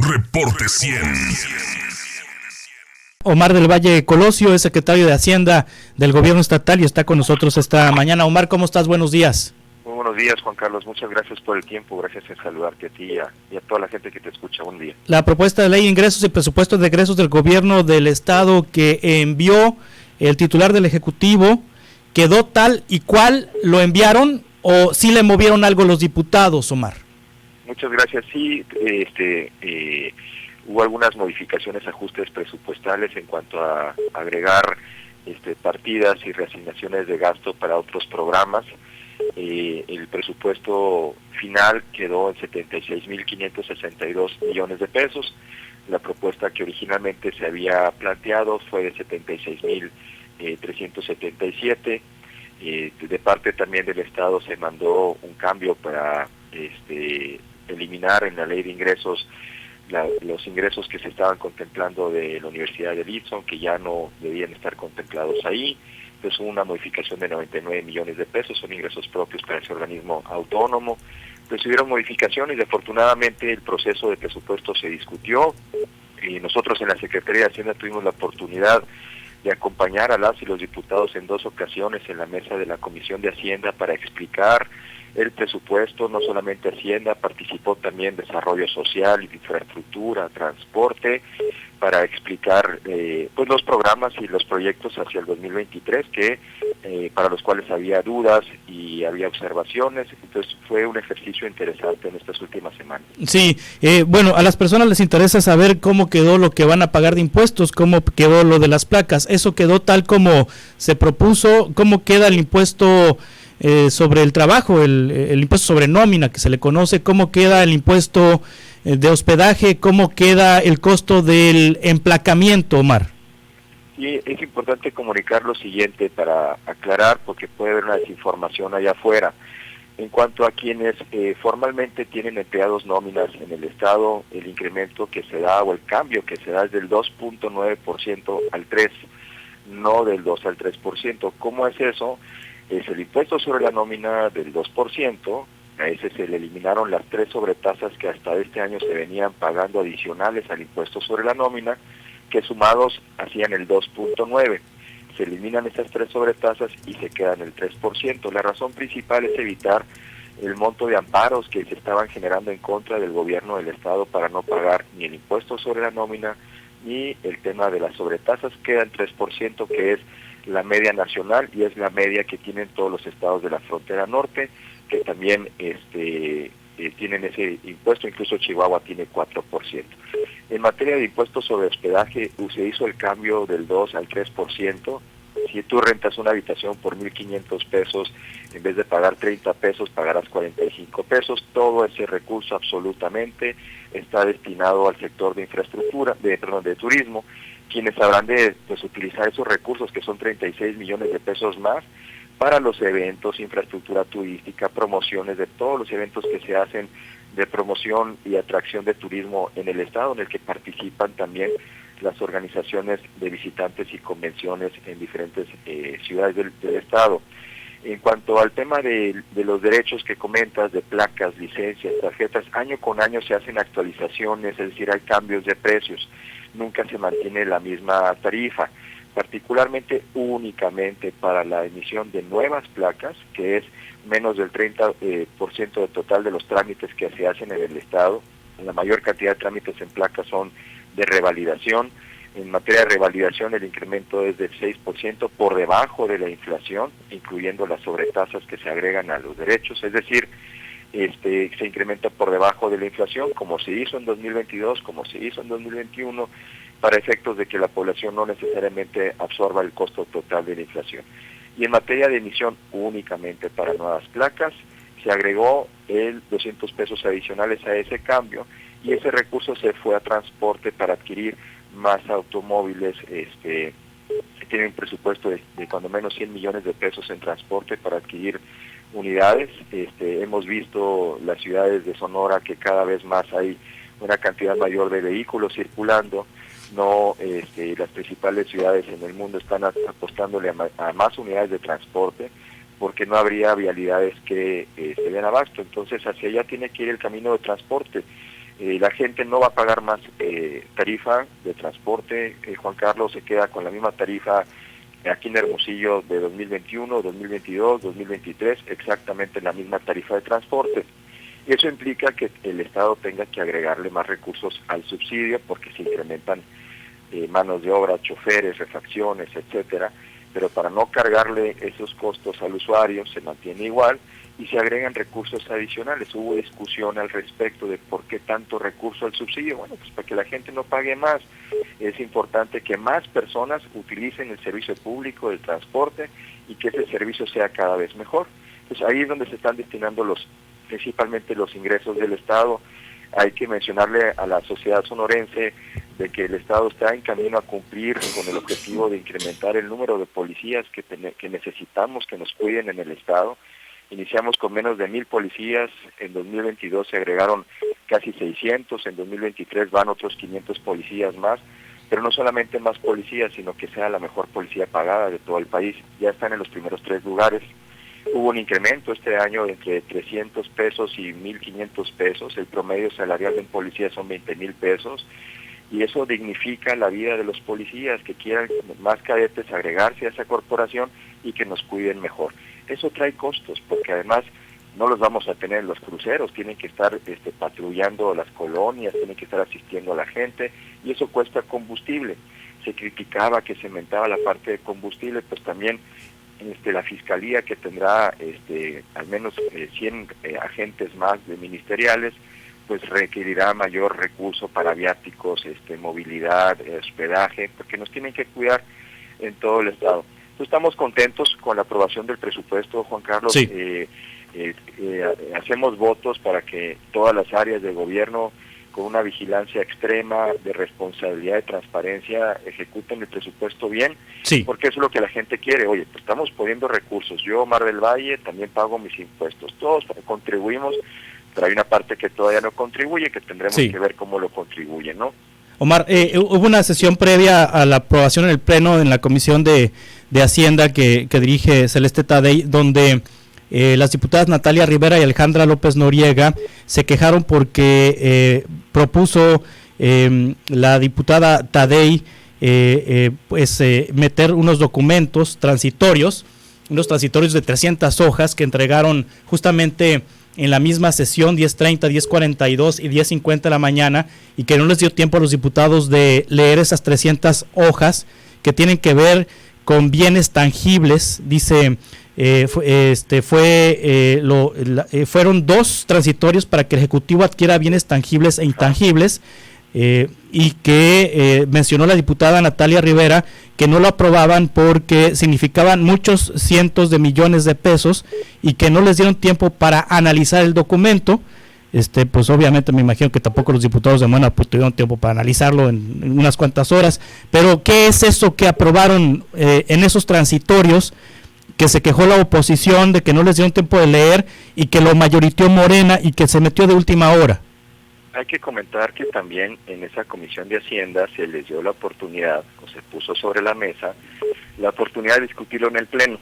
Reporte 100. Omar del Valle Colosio es secretario de Hacienda del Gobierno Estatal y está con nosotros esta mañana. Omar, ¿cómo estás? Buenos días. Muy buenos días, Juan Carlos. Muchas gracias por el tiempo. Gracias en saludarte a ti y a toda la gente que te escucha. Buen día. La propuesta de ley de ingresos y presupuestos de egresos del Gobierno del Estado que envió el titular del Ejecutivo, ¿quedó tal y cual lo enviaron o sí le movieron algo los diputados, Omar? Muchas gracias. Sí, hubo algunas modificaciones, ajustes presupuestales en cuanto a agregar partidas y reasignaciones de gasto para otros programas. El presupuesto final quedó en 76.562 millones de pesos. La propuesta que originalmente se había planteado fue de 76.377. De parte también del Estado se mandó un cambio para eliminar en la ley de ingresos los ingresos que se estaban contemplando de la Universidad de Leeds, que ya no debían estar contemplados ahí. Entonces hubo una modificación de 99 millones de pesos, son ingresos propios para ese organismo autónomo. Entonces hubieron modificaciones y afortunadamente el proceso de presupuesto se discutió y nosotros en la Secretaría de Hacienda tuvimos la oportunidad de acompañar a las y los diputados en 2 ocasiones en la mesa de la Comisión de Hacienda para explicar el presupuesto. No solamente Hacienda, participó también Desarrollo Social, Infraestructura, Transporte, para explicar pues los programas y los proyectos hacia el 2023 que para los cuales había dudas y había observaciones. Entonces fue un ejercicio interesante en estas últimas semanas. Sí, bueno, a las personas les interesa saber cómo quedó lo que van a pagar de impuestos, cómo quedó lo de las placas. ¿Eso quedó tal como se propuso? ¿Cómo queda el impuesto sobre el trabajo, el impuesto sobre nómina que se le conoce? ¿Cómo queda el impuesto de hospedaje? ¿Cómo queda el costo del emplacamiento, Omar? Sí, es importante comunicar lo siguiente para aclarar, porque puede haber una desinformación allá afuera. En cuanto a quienes formalmente tienen empleados nóminas en el Estado, el incremento que se da o el cambio que se da es del 2.9% al 3%, no del 2 al 3%. ¿Cómo es eso? Es el impuesto sobre la nómina del 2%, a ese se le eliminaron las 3 sobretasas que hasta este año se venían pagando adicionales al impuesto sobre la nómina, que sumados hacían el 2.9%. Se eliminan estas 3 sobretasas y se quedan el 3%. La razón principal es evitar el monto de amparos que se estaban generando en contra del gobierno del Estado para no pagar ni el impuesto sobre la nómina ni el tema de las sobretasas. Queda el 3%, que es la media nacional y es la media que tienen todos los estados de la frontera norte, que también tienen ese impuesto. Incluso Chihuahua tiene 4%. En materia de impuestos sobre hospedaje se hizo el cambio del 2 al 3%. Si tú rentas una habitación por 1,500 pesos, en vez de pagar 30 pesos, pagarás 45 pesos. Todo ese recurso absolutamente está destinado al sector de infraestructura, de turismo, quienes habrán de utilizar esos recursos, que son 36 millones de pesos más, para los eventos, infraestructura turística, promociones de todos los eventos que se hacen de promoción y atracción de turismo en el Estado, en el que participan también las organizaciones de visitantes y convenciones en diferentes ciudades del Estado. En cuanto al tema de los derechos que comentas, de placas, licencias, tarjetas, año con año se hacen actualizaciones, es decir, hay cambios de precios, nunca se mantiene la misma tarifa, particularmente únicamente para la emisión de nuevas placas, que es menos del 30% del total de los trámites que se hacen en el Estado. La mayor cantidad de trámites en placas son de revalidación. En materia de revalidación el incremento es del 6%, por debajo de la inflación, incluyendo las sobretasas que se agregan a los derechos, es decir, se incrementa por debajo de la inflación, como se hizo en 2022, como se hizo en 2021, para efectos de que la población no necesariamente absorba el costo total de la inflación. Y en materia de emisión únicamente para nuevas placas, se agregó el 200 pesos adicionales a ese cambio, y ese recurso se fue a transporte para adquirir más automóviles. Tienen un presupuesto de cuando menos 100 millones de pesos en transporte para adquirir unidades. Hemos visto las ciudades de Sonora que cada vez más hay una cantidad mayor de vehículos circulando. Las principales ciudades en el mundo están apostándole a más unidades de transporte, porque no habría vialidades que se den abasto. Entonces hacia allá tiene que ir el camino de transporte. La gente no va a pagar más tarifa de transporte, Juan Carlos, se queda con la misma tarifa aquí en Hermosillo de 2021, 2022, 2023, exactamente la misma tarifa de transporte. Y eso implica que el Estado tenga que agregarle más recursos al subsidio porque se incrementan manos de obra, choferes, refacciones, etcétera, pero para no cargarle esos costos al usuario se mantiene igual y se agregan recursos adicionales. Hubo discusión al respecto de por qué tanto recurso al subsidio. Bueno, pues para que la gente no pague más. Es importante que más personas utilicen el servicio público del transporte y que ese servicio sea cada vez mejor. Entonces ahí es donde se están destinando principalmente los ingresos del Estado. Hay que mencionarle a la sociedad sonorense de que el Estado está en camino a cumplir con el objetivo de incrementar el número de policías que necesitamos que nos cuiden en el Estado. Iniciamos con menos de 1,000 policías, en 2022 se agregaron casi 600, en 2023 van otros 500 policías más, pero no solamente más policías, sino que sea la mejor policía pagada de todo el país. Ya están en los primeros 3 lugares. Hubo un incremento este año entre 300 pesos y 1,500 pesos, el promedio salarial de un policía son 20,000 pesos, y eso dignifica la vida de los policías que quieran más cadetes agregarse a esa corporación y que nos cuiden mejor. Eso trae costos, porque además no los vamos a tener en los cruceros, tienen que estar patrullando las colonias, tienen que estar asistiendo a la gente, y eso cuesta combustible. Se criticaba que se aumentaba la parte de combustible, pues también la Fiscalía, que tendrá al menos 100 agentes más de ministeriales, pues requerirá mayor recurso para viáticos, movilidad, hospedaje, porque nos tienen que cuidar en todo el Estado. Entonces estamos contentos con la aprobación del presupuesto, Juan Carlos. Sí. Hacemos votos para que todas las áreas de gobierno, con una vigilancia extrema de responsabilidad y transparencia, ejecuten el presupuesto bien, sí, porque eso es lo que la gente quiere. Oye, pues estamos poniendo recursos, yo, Mar del Valle, también pago mis impuestos, todos contribuimos, pero hay una parte que todavía no contribuye, que tendremos que ver cómo lo contribuye, ¿no? Omar, hubo una sesión previa a la aprobación en el Pleno en la Comisión de Hacienda que dirige Celeste Tadei, donde las diputadas Natalia Rivera y Alejandra López Noriega se quejaron porque propuso la diputada Tadei meter unos documentos transitorios, de 300 hojas que entregaron justamente en la misma sesión, 10:30, 10:42 y 10:50 de la mañana, y que no les dio tiempo a los diputados de leer esas 300 hojas que tienen que ver con bienes tangibles. Dice, fueron 2 transitorios para que el Ejecutivo adquiera bienes tangibles e intangibles, y que mencionó la diputada Natalia Rivera que no lo aprobaban porque significaban muchos cientos de millones de pesos y que no les dieron tiempo para analizar el documento. Pues obviamente me imagino que tampoco los diputados de Morena tuvieron tiempo para analizarlo en unas cuantas horas, pero ¿qué es eso que aprobaron en esos transitorios que se quejó la oposición de que no les dieron tiempo de leer y que lo mayoriteó Morena y que se metió de última hora? Hay que comentar que también en esa Comisión de Hacienda se les dio la oportunidad, o se puso sobre la mesa, la oportunidad de discutirlo en el Pleno,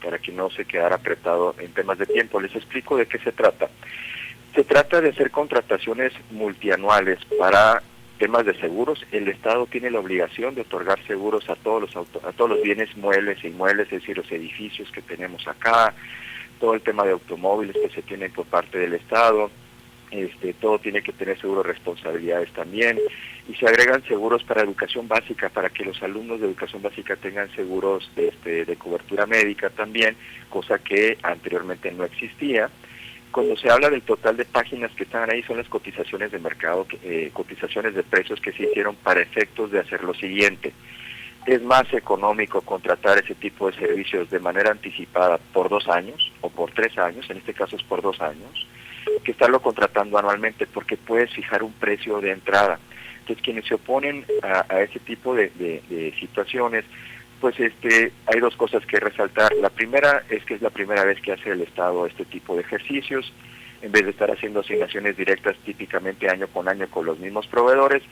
para que no se quedara apretado en temas de tiempo. Les explico de qué se trata. Se trata de hacer contrataciones multianuales para temas de seguros. El Estado tiene la obligación de otorgar seguros a todos los bienes muebles e inmuebles, es decir, los edificios que tenemos acá, todo el tema de automóviles que se tienen por parte del Estado. Todo tiene que tener seguro de responsabilidades también, y se agregan seguros para educación básica, para que los alumnos de educación básica tengan seguros de cobertura médica también, cosa que anteriormente no existía. Cuando se habla del total de páginas que están ahí, son las cotizaciones de mercado, cotizaciones de precios que se hicieron para efectos de hacer lo siguiente. Es más económico contratar ese tipo de servicios de manera anticipada por 2 años o por 3 años, en este caso es por 2 años, que estarlo contratando anualmente, porque puedes fijar un precio de entrada. Entonces, quienes se oponen a ese tipo de situaciones, pues hay 2 cosas que resaltar. La primera es que es la primera vez que hace el Estado este tipo de ejercicios, en vez de estar haciendo asignaciones directas típicamente año con los mismos proveedores,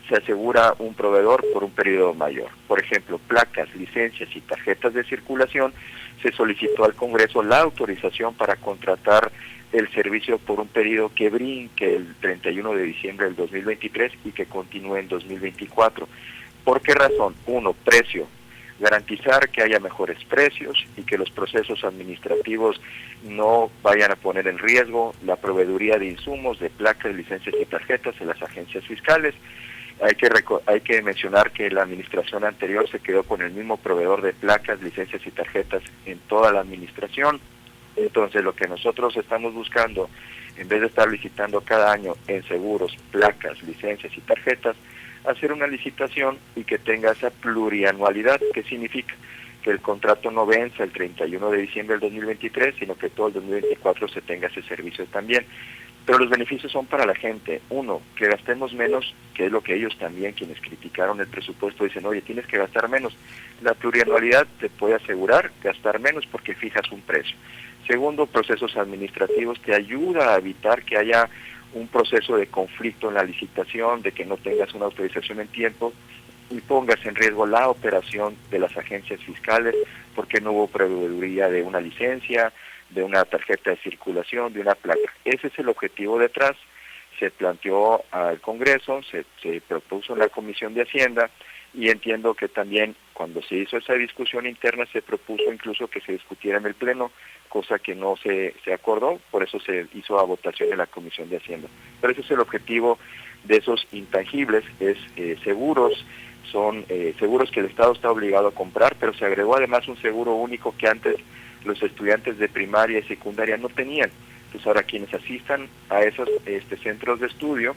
se asegura un proveedor por un periodo mayor. Por ejemplo, placas, licencias y tarjetas de circulación, se solicitó al Congreso la autorización para contratar el servicio por un periodo que brinque el 31 de diciembre del 2023 y que continúe en 2024. ¿Por qué razón? Uno, precio. Garantizar que haya mejores precios y que los procesos administrativos no vayan a poner en riesgo la proveeduría de insumos, de placas, licencias y tarjetas en las agencias fiscales. Hay que mencionar que la administración anterior se quedó con el mismo proveedor de placas, licencias y tarjetas en toda la administración. Entonces, lo que nosotros estamos buscando, en vez de estar licitando cada año en seguros, placas, licencias y tarjetas, hacer una licitación y que tenga esa plurianualidad. ¿Qué significa? Que el contrato no venza el 31 de diciembre del 2023, sino que todo el 2024 se tenga ese servicio también. Pero los beneficios son para la gente. Uno, que gastemos menos, que es lo que ellos también, quienes criticaron el presupuesto, dicen, oye, tienes que gastar menos. La plurianualidad te puede asegurar gastar menos porque fijas un precio. Segundo, procesos administrativos te ayuda a evitar que haya un proceso de conflicto en la licitación, de que no tengas una autorización en tiempo y pongas en riesgo la operación de las agencias fiscales porque no hubo proveeduría de una licencia, de una tarjeta de circulación, de una placa. Ese es el objetivo detrás. Se planteó al Congreso, se propuso en la Comisión de Hacienda y entiendo que también cuando se hizo esa discusión interna se propuso incluso que se discutiera en el Pleno, cosa que no se acordó, por eso se hizo a votación en la Comisión de Hacienda. Pero ese es el objetivo de esos intangibles, es seguros, son seguros que el Estado está obligado a comprar, pero se agregó además un seguro único que antes los estudiantes de primaria y secundaria no tenían. Entonces ahora quienes asistan a esos centros de estudio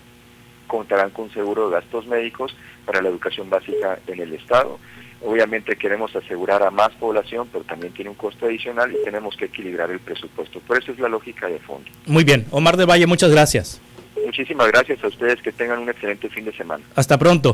contarán con seguro de gastos médicos para la educación básica en el Estado. Obviamente queremos asegurar a más población, pero también tiene un costo adicional y tenemos que equilibrar el presupuesto. Por eso es la lógica de fondo. Muy bien. Omar del Valle, muchas gracias. Muchísimas gracias a ustedes, que tengan un excelente fin de semana. Hasta pronto.